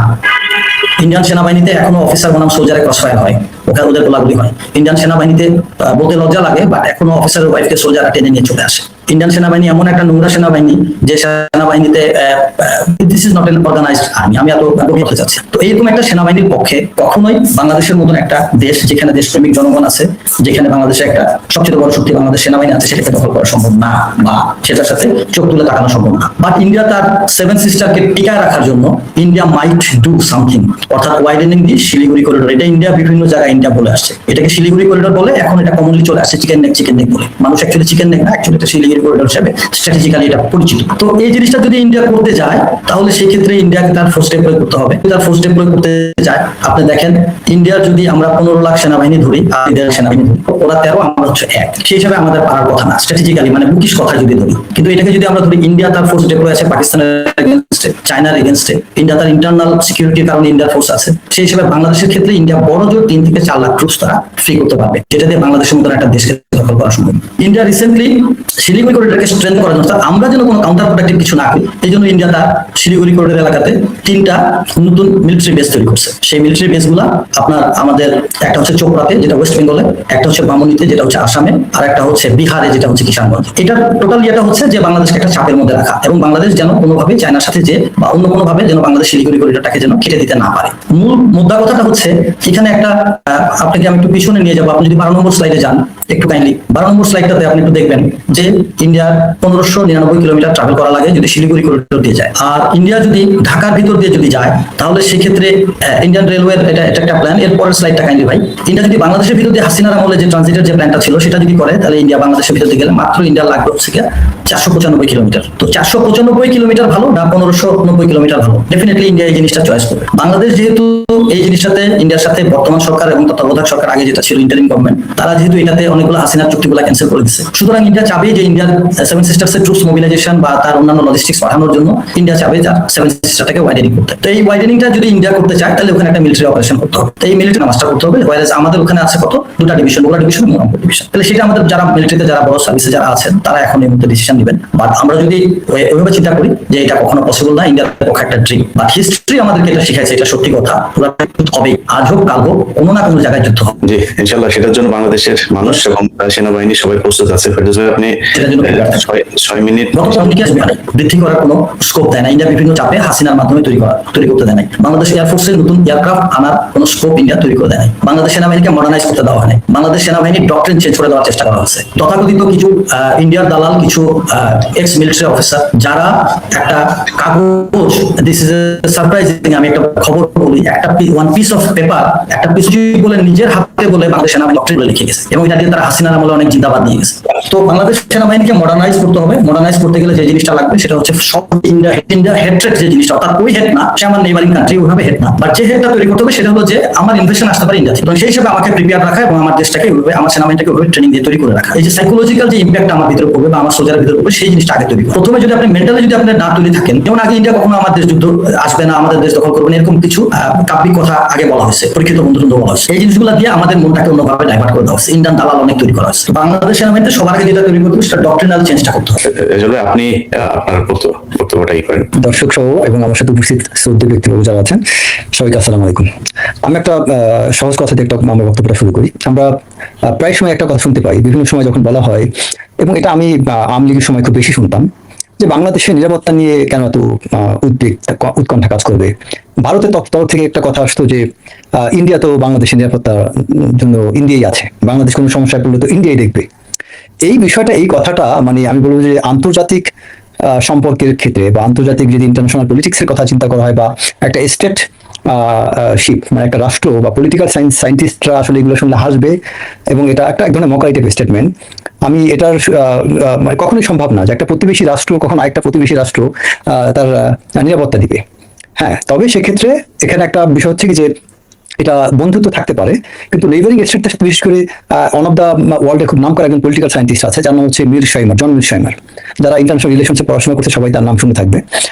ইন্ডিয়ান সেনাবাহিনীতে এখনো অফিসার বনাম সোলজারে ক্রসফায়ার হয়, ওখানে ওদের গোলাগুলি হয়। ইন্ডিয়ান সেনাবাহিনীতে বলতে লজ্জা লাগে, বাট এখনো অফিসারের ওয়াইফকে সোলজাররা টেনে নিয়ে চলে আসে। ইন্ডিয়ান সেনাবাহিনী এমন একটা নোংরা সেনাবাহিনী যে সেনাবাহিনীতে this is not an organized army. আমি এত বলতে চাচ্ছি। তো এইরকম একটা সেনাবাহিনীর পক্ষে কখনোই বাংলাদেশের মতন একটা দেশ, যেখানে দেশপ্রেমিক জনগণ আছে, যেখানে বাংলাদেশে একটা সবচেয়ে বড় শক্তি বাংলাদেশ সেনাবাহিনী আছে, সেটাকে দখল করা সম্ভব না বা সেটার সাথে চোখ তুলে তাকানো সম্ভব না। বাট ইন্ডিয়া তার 7 সিস্টারকে টিকায় রাখার জন্য ইন্ডিয়া মাইট ডু সামথিং, অর্থাৎ ওয়াইডেনিং দি শিলিগুড়ি করিডোর। এটা ইন্ডিয়া বিভিন্ন জায়গায় ইন্ডিয়া বলে আসছে, এটাকে শিলিগুড়ি করিডোর বলে। এখন এটা কমনলি চলে আসছে চিকেন নেক বলে। মানুষ অ্যাকচুয়ালি চিকেন নেক না, অ্যাকচুয়ালি এটা শিলিগুড়ি করিডোর হিসেবে স্ট্র্যাটেজিক্যালি এটা পরিচিত। তো এই জিনিসটা যদি ইন্ডিয়া করতে যায় তাহলে সেই ক্ষেত্রে ইন্ডিয়াকে তার ফোর্স ডেপ্লয় করতে হবে। তার ফোর্স ডেপ্লয় করতে যায়, আপনি দেখেন ইন্ডিয়ার যদি আমরা 15 লাখ সেনাবাহিনী ধরি আর ইন্ডিয়ার সেনাবাহিনী ধরি, ওরা 13, আমরা হচ্ছে 1, সেই হিসাবে আমাদের পারার কথা না স্ট্র্যাটেজিক্যালি, মানে বুকিশ কথা যদি ধরি। কিন্তু এটাকে যদি আমরা ধরি, ইন্ডিয়া তার ফোর্স ডেপ্লয় আছে পাকিস্তানের এগেইনস্টে, চায়নার এগেইনস্টে, ইন্ডিয়া তার ইন্টারনাল সিকিউরিটির কারণে ইন্ডিয়ার ফোর্স আছে। সেই হিসাবে বাংলাদেশের ক্ষেত্রে ইন্ডিয়া বড় জোর 3 থেকে 4 লাখ ট্রুপস তারা ফ্রি করতে পারবে, যেটা দিয়ে বাংলাদেশের মতন একটা দেশকে দখল করা সম্ভব। ইন্ডিয়া রিসেন্টলি শিলিগুড়ি করিডোরকে স্ট্রেংথ করার জন্য, আমরা যেন কোনো কাউন্টার প্রোডাক্টিভ কিছু না করি, এই জন্য ইন্ডিয়া তার শিলিগুড়ি করিডোর এলাকাতে 3টা নতুন মিলিটারি বেস তৈরি করছে। সেই মিলিটারি বেসগুলা আপনার আমাদের একটা হচ্ছে চোপড়াতে, যেটা ওয়েস্ট বেঙ্গলে, একটা হচ্ছে বামুনিতে, যেটা হচ্ছে আসামে, আর একটা হচ্ছে বিহারে, যেটা হচ্ছে কিষানগঞ্জ। এটা টোটাল ইয়েটা হচ্ছে যে বাংলাদেশকে একটা চাপের মধ্যে রাখা, এবং বাংলাদেশ যেন কোনোভাবে চায়নার সাথে যে বা অন্য কোনোভাবে যেন বাংলাদেশ শিলিগুড়ি করিডোরটাকে যেন কেটে দিতে না পারে। মূল মুদ্রা কথাটা হচ্ছে এখানে একটা, আপনাকে আমি একটু পিছনে নিয়ে যাবো, আপনি যদি 12 নম্বর স্লাইডে যান একটু কাইন্ডলি কাইন্ডলি 12 নম্বর স্লাইডটাতে আপনি একটু দেখবেন যে ইন্ডিয়ার 1599 কিলোমিটার ট্রাভেল করা লাগে যদি শিলিগুড়ি করিডোর দিয়ে যায়। আর ইন্ডিয়া যদি ঢাকার ভিতর দিয়ে যদি যায় তাহলে সেক্ষেত্রে ইন্ডিয়ান রেলওয়ের এটা একটা প্ল্যান। এর পরের স্লাইডটা কাইন্ডলি ভাই, ইন্ডিয়া যদি বাংলাদেশের ভিতর দিয়ে হাসিনার আমলে যে ট্রানজিটের যে প্ল্যানটা ছিল সেটা যদি করে তাহলে ইন্ডিয়া বাংলাদেশের ভিতর দিয়ে গেলে মাত্র ইন্ডিয়ার লাগবে হচ্ছে 495 কিলোমিটার। তো 495 কিলোমিটার ভালো না 1590 কিলোমিটার ভালো? ডেফিনেটলি ইন্ডিয়া এই জিনিসটা চয়েস করবে। বাংলাদেশ যেহেতু এই জিনিসটাতে ইন্ডিয়ার সাথে বর্তমান সরকার এবং তত্ত্বাবধায়ক সরকার আগে যেটা ছিল ইন্টারিম গভর্নমেন্ট, তারা যেহেতু এটাতে অনেকগুলো হাসিনার চুক্তিগুলো ক্যান্সেল করে দিচ্ছে, সুতরাং ইন্ডিয়া চাবে যে ইন্ডিয়ার সেভেন সিস্টার্সের ট্রুপস মোবিলাইজেশন বা তার অন্যান্য লজিস্টিক্স পাঠানোর জন্য ইন্ডিয়া চাবে যার সেভেন সিস্টারটাকে ওয়াইডেনিং করতে। তো এই ওয়াইডেনিংটা যদি ইন্ডিয়া করতে চায় তাহলে ওখানে একটা মিলিটারি অপারেশন করতে হবে। তো এই মিলিটারি মাস্টার করতে হবে। ওয়াইজ আমাদের ওখানে আছে কত, দুটা ডিভিশন, ওগুলা ডিভিশন এবং রংপুর ডিভিশন। তাহলে সেটা আমাদের যারা মিলিটারিতে যারা বড় সার্ভিসে যারা আছেন তারা এখন এই মধ্যে ডিসিশন নেবেন। বাট আমরা যদি ওইভাবে চিন্তা করি যে এটা কখনো পসিবল না, ইন্ডিয়ার পক্ষে একটা ড্রিম, বাট হিস্ট্রি আমাদেরকে এটা শিখাইছে এটা সত্যি কথা, হবে আজ হোক কাল হোক কোনো না কোনো জায়গায় যুদ্ধ হবে।
জি ইনশাআল্লাহ, সেটার জন্য বাংলাদেশের মানুষ এবং সেনাবাহিনী সবাই প্রস্তুত আছে। ফেরদৌস ভাই, আপনি 6 মিনিট
বৃদ্ধি করার কোনো স্কোপ দেয় না ইন্ডিয়া, বিভিন্ন চাপে হাসিনার মাধ্যমে তৈরি করতে দেয় নাই। বাংলাদেশ এয়ারফোর্সের নতুন এয়ারক্রাফট আনার কোনো স্কোপ ইন্ডিয়া তৈরি করে দেয় নাই। বাংলাদেশ সেনাবাহিনীকে মডার্নাইজ করতে দেওয়া হয় নাই। বাংলাদেশ সেনাবাহিনীর ডক্ট্রিন চেঞ্জ করে দেওয়ার চেষ্টা করা হয়েছে। তথাকথিত কিছু ইন্ডিয়ার দালাল, কিছু এক্স মিলিটারি অফিসার যারা একটা কাগজ, দিস ইজ সারপ্রাইজিং, আমি একটা খবর বলি, একটা ওয়ান পিস অফ পেপার, একটা পিস বলে নিজের হাতে বলে বাংলাদেশ সেনাবাহিনী ডক্ট্রিন লিখে গেছে এবং এটা দিয়ে তারা হাসিনার আমলে অনেক জিন্দাবাদ নিয়ে গেছে। তো বাংলাদেশ সেনাবাহিনীকে মডার্নাইজ করতে হবে। মডার্নাইজ করতে গেলে যে জিনিসটা লাগবে সেটা হচ্ছে সব ইন্ডিয়া হেডট্রেড যে জিনিসটা, অর্থাৎ ওই হেড না, সে আমার নেইবারিং কান্ট্রি, ওইভাবে হেড না, বাট যে হেডটা তৈরি করতে হবে সেটা হলো যে আমার ইনভেশন আসতে পারে ইন্ডিয়া থেকে, এবং সেই হিসেবে আমাকে প্রিপেয়ার রাখা এবং আমার দেশটাকে ওইভাবে, আমার সেনাবাহিনীটাকে ওইভাবে ট্রেনিং দিয়ে তৈরি করে রাখা। এই যে সাইকোলজিক্যাল যে ইম্প্যাক্ট আমার ভিতরে পড়বে বা আমার সোলজারের ভিতরে পড়বে সেই জিনিসটা আগে তৈরি করবে। প্রথমে যদি আপনি মেন্টালি যদি আপনি না তৈরি থাকেন, যেমন আগে ইন্ডিয়া কখনো আমার দেশ যুদ্ধ আসবে না, আমাদের দেশ দখল করবে না, এরকম কিছু কাব্যিক কথা আগে বলা হয়েছে, পরীক্ষিত বন্ধুত্ব বলা হয়েছে। এই জিনিসগুলো দিয়ে আমাদের মনটাকে অন্যভাবে ডাইভার্ট করে দেওয়া হয়েছে। ইন্ডিয়ান দালাল অনেক তৈরি করা হয়েছে। বাংলাদেশ সেনাবাহিনীতে সবার আগে যেটা তৈরি করতে হবে সেটা ডক্ট্রিনাল চেঞ্জটা করতে হবে।
আপনি আপনার বক্তব্যটা কি করেন?
দর্শক সহ এবং আমার সাথে উপস্থিত শ্রদ্ধেয় ব্যক্তিবর্গ যারা আছেন সবাইকে আসসালামু আলাইকুম। আমি একটা সহজ কথা দিয়ে একটা আমার বক্তব্যটা শুরু করি। আমরা প্রায় সময় একটা কথা শুনতে পাই, বিভিন্ন সময় যখন বলা হয়, এবং এটা আমি আওয়ামী লীগের সময় খুব বেশি শুনতাম, যে বাংলাদেশের নিরাপত্তা নিয়ে কেন এত উদ্বেগ, উৎকণ্ঠা কাজ করবে। ভারতের তরফ থেকে একটা কথা আসতো যে ইন্ডিয়া তো বাংলাদেশের নিরাপত্তার জন্য ইন্ডিয়াই আছে, বাংলাদেশ কোনো সমস্যায় পড়লে তো ইন্ডিয়াই দেখবে। এই বিষয়টা, এই কথাটা মানে আমি বলবো যে আন্তর্জাতিক সম্পর্কের ক্ষেত্রে বা আন্তর্জাতিক যদি ইন্টারন্যাশনাল পলিটিক্সের কথা চিন্তা করা হয় বা একটা স্টেট শিপ মানে একটা রাষ্ট্র বা পলিটিক্যাল সায়েন্টিস্টরা আসলে এগুলো শুনলে হাসবে, এবং এটা একটা এক ধরনের মকারি টাইপের স্টেটমেন্ট। আমি এটার মানে কখনোই সম্ভব না যে একটা প্রতিবেশী রাষ্ট্র কখন আরেকটা প্রতিবেশী রাষ্ট্র তার নিরাপত্তা দিবে। হ্যাঁ, তবে সেক্ষেত্রে এখানে একটা বিষয় হচ্ছে কি যে এটা বন্ধুত্ব থাকতে পারে, কিন্তু নেইবারিং স্টেটটার সাথে বিশেষ করে ওয়ান অফ দ্য ওয়ার্ল্ডের খুব নাম করা একজন পলিটিক্যাল সায়েন্টিস্ট আছে যার নাম হচ্ছে মির শাইমার, জন মির শাইমার। যারা ইন্টারন্যাশনাল রিলেশনসে পড়াশোনা করছে সবাই তার নাম শুনে থাকবে।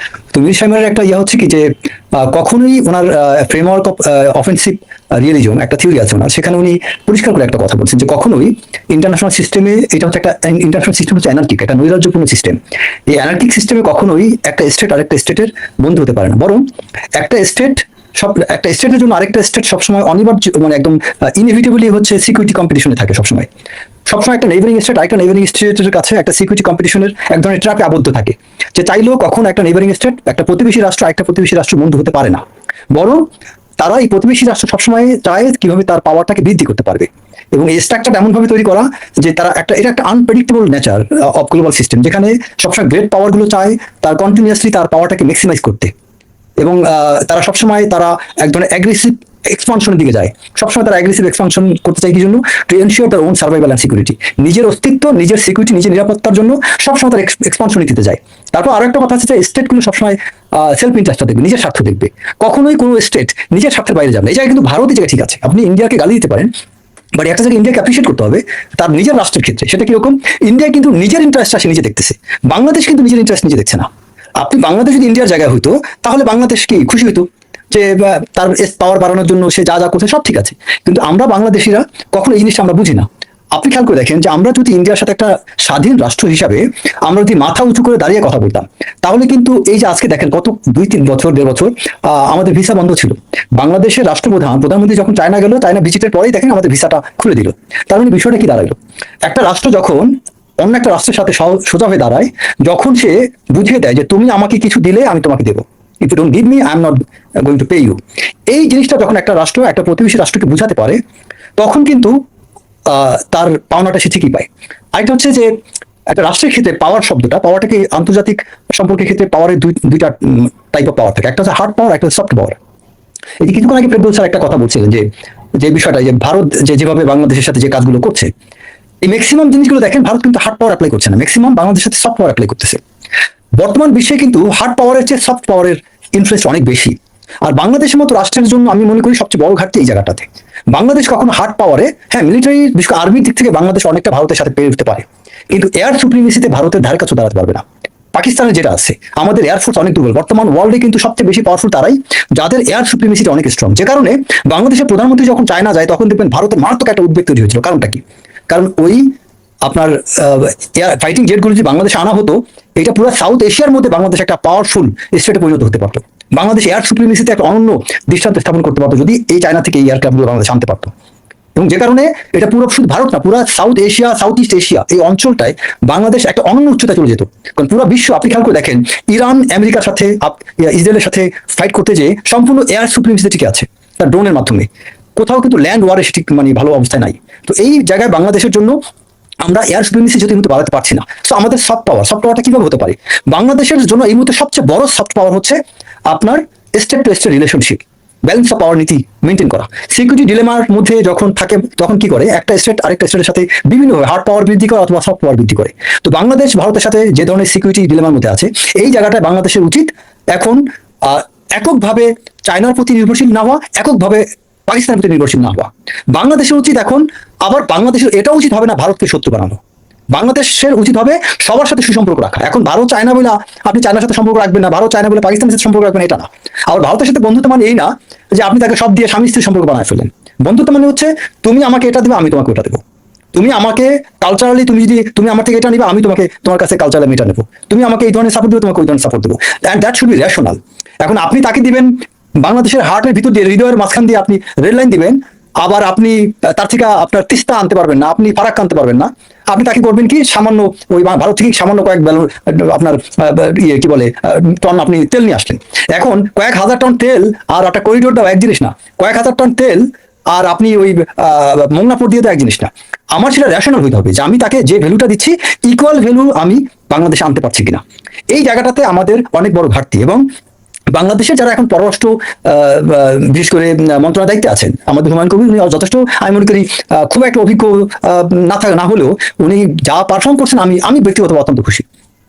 তো মির শাইমারের একটা হচ্ছে কি যে কখনোই ওনার ফ্রেমওয়ার্ক অফ অফেন্সিভ রিয়েলিজম একটা থিওরি আছে ওনার, সেখানে উনি পরিষ্কার করে একটা কথা বলছেন যে কখনোই ইন্টারন্যাশনাল সিস্টেমে, এটা হচ্ছে একটা ইন্টারন্যাশনাল সিস্টেম হচ্ছে অ্যানার্কিক, একটা নৈরাজ্যপূর্ণ সিস্টেম। এই অ্যানার্কিক সিস্টেমে কখনোই একটা স্টেট আরেকটা স্টেটের বন্ধু হতে পারে না, বরং একটা স্টেটের জন্য আরেকটা স্টেট সবসময় অনিবার্য, মানে একদম ইনএভিটেবলি হচ্ছে সিকিউরিটি কম্পিটিশনে থাকে সবসময় একটা নেইবারিং স্টেট আরেকটা নেইবারিং স্টেটের কাছে একটা সিকিউরিটি কম্পিটিশনের এক ধরনের ট্র্যাপে আবদ্ধ থাকে, যে চাইলেও কখন একটা নেইবারিং স্টেট, একটা প্রতিবেশী রাষ্ট্র আরেকটা প্রতিবেশী রাষ্ট্র বন্ধু হতে পারে না, বরং তারা এই প্রতিবেশী রাষ্ট্র সবসময় চায় কিভাবে তার পাওয়ারটাকে বৃদ্ধি করতে পারবে। এবং এই স্ট্রাকচারটা এমন ভাবে তৈরি করা যে তারা এটা একটা unpredictable nature of global system, যেখানে সবসময় গ্রেট পাওয়ার গুলো চায় তার কন্টিনিউয়াসলি তার পাওয়ারটাকে ম্যাক্সিমাইজ করতে, এবং তারা সবসময় তারা এক ধরনের অ্যাগ্রেসিভ এক্সপানশনের দিকে যায়। সবসময় তারা অ্যাগ্রেসিভ এক্সপানশন করতে চায় কি জন্য? টু এনশিওর তার ওন সার্ভাইভাল অ্যান্ড সিকিউরিটি, নিজের অস্তিত্ব, নিজের সিকিউরিটি, নিজের নিরাপত্তার জন্য সবসময় তার এক্সপানশন দিতে যায়। তারপর আরো একটা কথা আছে যে স্টেটগুলো সবসময় সেলফ ইন্টারেস্টটা দেখবে, নিজের স্বার্থ দেখবে, কখনোই কোনো স্টেট নিজের স্বার্থের বাইরে যাবে না। এই জায়গায় কিন্তু ভারত এই জায়গায় ঠিক আছে, আপনি ইন্ডিয়াকে গালি দিতে পারেন, বাট একটা জায়গায় ইন্ডিয়াকে অ্যাপ্রিশিয়েট করতে হবে তার নিজের রাষ্ট্রের ক্ষেত্রে। সেটা কিরকম? ইন্ডিয়া কিন্তু নিজের ইন্টারেস্টটা সে নিজে দেখতেছে, বাংলাদেশ কিন্তু নিজের ইন্টারেস্ট নিজে দেখছে না। আপনি বাংলাদেশ যদি ইন্ডিয়ার জায়গায় হইতো তাহলে বাংলাদেশ কি খুশি হইতো যে তার পাওয়ার বাড়ানোর জন্য সে যা যা করছে সব ঠিক আছে, কিন্তু আমরা বাংলাদেশিরা কখনো এই জিনিসটা আমরা বুঝি না। আপনি খেয়াল করে দেখেন যে আমরা যদি ইন্ডিয়ার সাথে একটা স্বাধীন রাষ্ট্র হিসাবে আমরা যদি মাথা উঁচু করে দাঁড়িয়ে কথা বলতাম, তাহলে কিন্তু এই যে আজকে দেখেন কত 2-3 বছর 1.5 বছর আমাদের ভিসা বন্ধ ছিল। বাংলাদেশের প্রধানমন্ত্রী যখন চায়না গেল, চায়না ভিজিটের পরেই দেখেন আমাদের ভিসাটা খুলে দিল। তার মানে বিষয়টা কি দাঁড়ালো? একটা রাষ্ট্র যখন অন্য একটা রাষ্ট্রের সাথে সোজা হয়ে দাঁড়ায়, যখন সে বুঝিয়ে দেয় যে তুমি আমাকে কিছু দিলে আমি তোমাকে দেবো, if you don't give me I am not going to pay you, এই জিনিসটা যখন একটা রাষ্ট্র একটা প্রতিবেশী রাষ্ট্রকে বুঝাতে পারে, তখন কিন্তু তার পাওনাটা সে ঠিকই পায়। আরেকটা হচ্ছে যে একটা রাষ্ট্রের ক্ষেত্রে পাওয়ার শব্দটা, পাওয়ারটাকে আন্তর্জাতিক সম্পর্কের ক্ষেত্রে পাওয়ারের দুইটা টাইপ অফ পাওয়ার থাকে, একটা হচ্ছে হার্ড পাওয়ার, একটা হচ্ছে সফট পাওয়ার। এই যে কিছুক্ষণ আগে ফেরদৌস স্যার একটা কথা বলছিলেন যে যে বিষয়টা, যে ভারত যেভাবে বাংলাদেশের সাথে যে কাজগুলো করছে, এই ম্যাক্সিমাম জিনিসগুলো দেখেন ভারত কিন্তু হার্ড পাওয়ার অ্যাপ্লাই করছে না, ম্যাক্সিমাম বাংলাদেশের সাথে সফট পাওয়ার অ্যাপ্লাই করতেছে। বর্তমান বিশ্বে কিন্তু হার্ড পাওয়ারের চেয়ে সফট পাওয়ারের ইনফ্লুয়েন্স অনেক বেশি। আর বাংলাদেশের মতো রাষ্ট্রের জন্য আমি মনে করি সবচেয়ে বড় ঘাটতি এই জায়গাটাতে। বাংলাদেশ কখনো হার্ড পাওয়ারে, হ্যাঁ মিলিটারি বিশেষ করে আর্মির দিক থেকে বাংলাদেশ অনেকটা ভারতের সাথে পেরে উঠতে পারে, কিন্তু এয়ার সুপ্রিমেসিতে ভারতের ধারে কাছে দাঁড়াতে পারবে না। পাকিস্তানের যেটা আছে, আমাদের এয়ারফোর্স অনেক দুর্বল। বর্তমান ওয়ার্ল্ডে কিন্তু সবচেয়ে বেশি পাওয়ারফুল তারাই যাদের এয়ার সুপ্রিমেসিটি অনেক স্ট্রং। যে কারণে বাংলাদেশের প্রধানমন্ত্রী যখন চায়না যায় তখন দেখবেন ভারতের মারাত্মক একটা উদ্বেগ তৈরি হয়েছিল। কারণটা কি? কারণ ওই আপনার ফাইটিং জেটগুলো যদি বাংলাদেশে আনা হতো, এটা পুরো সাউথ এশিয়ার মধ্যে বাংলাদেশ একটা পাওয়ারফুল স্টেটে পরিণত হতে পারতো। বাংলাদেশ এয়ার সুপ্রিমেসিতে একটা অনন্য দৃষ্টান্ত স্থাপন করতে পারতো যদি এই চায়না থেকে এই এয়ারক্রাফটগুলো বাংলাদেশ আনতে পারতো। এবং যে কারণে এটা পুরো শুধু ভারত না, পুরো south Asia, south east Asia এই অঞ্চলটায় বাংলাদেশ একটা অনন্য উচ্চতা চলে যেত। কারণ পুরো বিশ্ব, আপনি খেয়াল করে দেখেন, ইরান আমেরিকার সাথে ইসরায়েলের সাথে ফাইট করতে যে সম্পূর্ণ এয়ার সুপ্রিমেসিতে টিকে আছে তার ড্রোনের মাধ্যমে। কোথাও কিন্তু ল্যান্ড ওয়ারে সেটি মানে ভালো অবস্থায় নাই। তো এই জায়গায় বাংলাদেশের জন্য আমরা এয়ার সুপ্রিমেসি যদি কিন্তু বাড়াতে পারছি না। তো আমাদের সফট পাওয়ারটা কিভাবে হতে পারে? বাংলাদেশের জন্য এই মুহূর্তে সবচেয়ে বড় সফট পাওয়ার হচ্ছে আপনার state to state relationship, balance of power নীতি মেনটেন করা। সিকিউরিটি ডিলেমার মধ্যে যখন থাকে তখন কি করে, একটা স্টেট আরেকটা স্টেটের সাথে বিভিন্নভাবে হার্ড পাওয়ার বৃদ্ধি করে অথবা সফট পাওয়ার বৃদ্ধি করে। তো বাংলাদেশ ভারতের সাথে যে ধরনের সিকিউরিটি ডিলেমার মধ্যে আছে, এই জায়গাটায় বাংলাদেশের উচিত এখন এককভাবে চায়নার প্রতি নির্ভরশীল না হওয়া, এককভাবে পাকিস্তানের প্রতি নির্ভরশীল না হওয়া। বাংলাদেশের উচিত এখন আবার বাংলাদেশের এটা উচিত হবে না ভারতকে শত্রু বানানো। বাংলাদেশের উচিত হবে সবার সাথে সুসম্পর্ক রাখা। এখন ভারত চায়না বলে আপনি চায়নার সাথে সম্পর্ক রাখবেন না, ভারত চায়না বলে পাকিস্তানের সাথে সম্পর্ক রাখবেন এটা না। আর ভারতের সাথে বন্ধুত্ব মানে এই না যে আপনি তাকে সব দিয়ে স্বামী স্ত্রীর সম্পর্ক বানায় ফেলেন। বন্ধুত্ব মানে হচ্ছে তুমি আমাকে এটা দেবে, আমি তোমাকে ওটা দেবো। তুমি আমাকে কালচারালি, তুমি আমার থেকে এটা নিবে, আমি তোমার কাছে কালচারালি এটা নেবো। তুমি আমাকে এই ধরনের সাপোর্ট দেবে, তোমাকে ওই ধরনের সাপোর্ট দেবো। And that should be rational. এখন আপনি তাকে দিবেন বাংলাদেশের হার্টের ভিতর দিয়ে, হৃদয়ের মাঝখান দিয়ে আপনি রেড লাইন দিবেন, আবার আপনি তার থেকে আপনার তিস্তা আনতে পারবেন না, আপনি ফারাক্কা আনতে পারবেন না। আপনি তাকে করবেন কি, সামান্য ওই ভারত থেকে সামান্য কয়েক আপনার কি বলে টন আপনি তেল নিয়ে আসলেন। এখন কয়েক হাজার টন তেল আর একটা করিডোর দাও এক জিনিস না, কয়েক হাজার টন তেল আর আপনি ওই মোংনাপুর দিয়ে দাও এক জিনিস না। আমার সেটা রেশনাল হইতে হবে যে আমি তাকে যে ভ্যালুটা দিচ্ছি ইকুয়াল ভ্যালু আমি বাংলাদেশে আনতে পারছি কিনা। এই জায়গাটাতে আমাদের অনেক বড় ঘাটতি। এবং বাংলাদেশের যারা এখন পররাষ্ট্র বিশেষ করে মন্ত্রণালয়ের দায়িত্বে আছেন, আমাদের হুমায়ুন কবির উনি যথেষ্ট আমি মনে করি খুব একটা অভিজ্ঞ না হলেও উনি যা পারফর্ম করছেন আমি ব্যক্তিগতভাবে অত্যন্ত খুশি।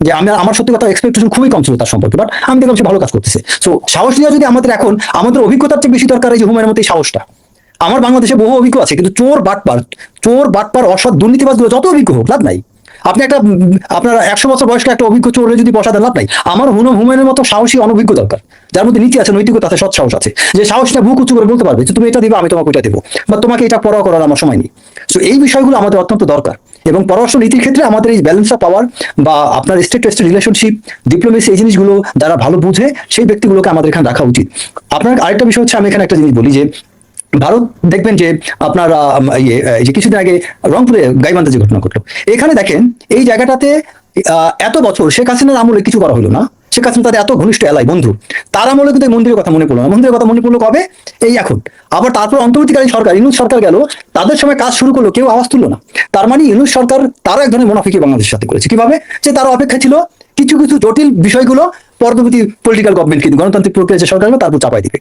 যে আমার সত্যি কথা এক্সপেকটেশন খুবই কম ছিল তার সম্পর্কে, বাট আমি দেখলাম সে ভালো কাজ করতেছে। সো সাহস নিয়ে যদি আমাদের অভিজ্ঞতার চেয়ে বেশি দরকার এই যে হুমায়ুনের মতো এই সাহসটা। আমার বাংলাদেশে বহু অভিজ্ঞ আছে, কিন্তু চোর বাটপার অসৎ দুর্নীতিবাজগুলো যত অভিজ্ঞ হোক লাভ নাই। আপনি আপনার 100 বছর বয়স্ক একটা অভিজ্ঞ চোরে যদি বসাতে লাভ নাই। আমার হুমায়ুনের মতো সাহসী অনভিজ্ঞ দরকার, যার মধ্যে নীতি আছে, নৈতিকতা আছে, সৎ সাহস আছে, যে সাহসটা বুক উঁচু করে বলতে পারবে যে তুমি এটা দিবে, আমি তোমাকে ওইটা দেবো, বা তোমাকে এটা পরোয়া করার আমার সময় নেই। সো এই বিষয়গুলো আমাদের অত্যন্ত দরকার। এবং পররাষ্ট্র নীতির ক্ষেত্রে আমাদের এই ব্যালেন্স অফ পাওয়ার বা আপনার state to state relationship, diplomacy, এই জিনিসগুলো যারা ভালো বুঝে সেই ব্যক্তিগুলোকে আমাদের এখানে রাখা উচিত। আপনার আরেকটা বিষয় হচ্ছে, আমি এখানে একটা জিনিস বলি যে ভারত দেখবেন যে আপনার যে কিছুদিন আগে রংপুরে গাইবান্ধা যে ঘটনা ঘটলো, এখানে দেখেন এই জায়গাটাতে এত বছর শেখ হাসিনার আমলে কিছু করা হলো না। শেখ হাসিনা তাদের এত ঘনিষ্ঠ এলাই বন্ধু, তার আমলে কিন্তু মন্দিরের কথা মনে পড়লো না। মন্দিরের কথা মনে পড়লো কবে? এই এখন। আবার তারপর অন্তর্বর্তীকালীন সরকার, ইউনূস সরকার গেল, তাদের সময় কাজ শুরু করলো, কেউ আওয়াজ তুললো না। তার মানে ইউনূস সরকার তারা এক ধরনের মুনাফিকি বাংলাদেশের সাথে করেছে। কিভাবে? যে তারা অপেক্ষা ছিল কিছু জটিল বিষয়গুলো পরবর্তী পলিটিক্যাল গভর্নমেন্ট কিন্তু গণতান্ত্রিক প্রক্রিয়া যে সরকার তারপর চাপাই দিবে।